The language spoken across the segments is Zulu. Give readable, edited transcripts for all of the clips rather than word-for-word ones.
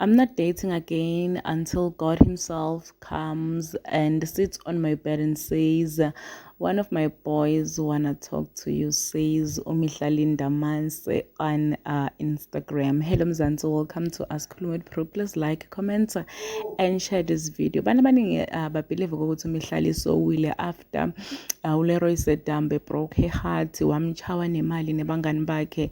I'm not dating again until God Himself comes and sits on my bed and says, one of my boys wanna talk to you, says Mihlali Ndamase on Instagram. Hello Mzansi, welcome to Asikhulume with Pro. Please like, comment, and share this video. Bana baningi babelieve ukuthi Mihlali sowile after uLeroy Sedambe broke her heart, wamchawa nemali nebangani bakhe.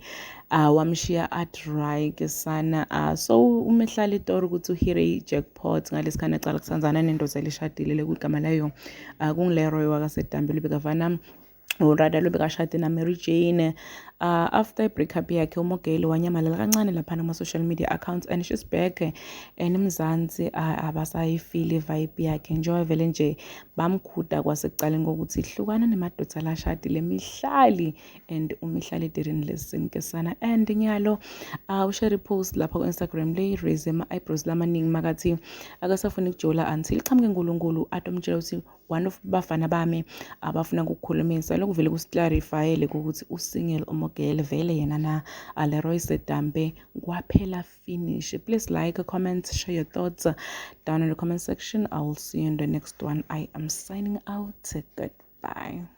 Wamshiya adry ke sana so uMihlali itori ukuthi uhire i-jackpot ngalesikhathi ecala kusanzana nendoda elishadile lekugama layo kungileroy wakasedambe lubekavana urada lobekashade na Mary Jane after i-breakup yakhe umogeli wanyamalela kancane laphana kuma-social media accounts and she's back and Mzansi abasayifili vibe yakhe njengoba vele nje bamkhuda kwasekucaleni kokuthi ihlukana nemadoda lashadile Mihlali and uMihlali didn't listen ke sana and nyalo ushare ipost lapha ku-Instagram raise ama-eyebrows lamaningi makathi akasafuni ukujola until iqhamuke uNkulunkulu atomtshela ukuthi one of bafana bami abafuna ukukhulumisa lokuvele kusiclarifyele ukuthi usingle umogele vele yena na Leroy Sedambe kwaphela finish. Please like, comment, share your thoughts down in the comment section. I will see you in the next one. I am signing out. Goodbye.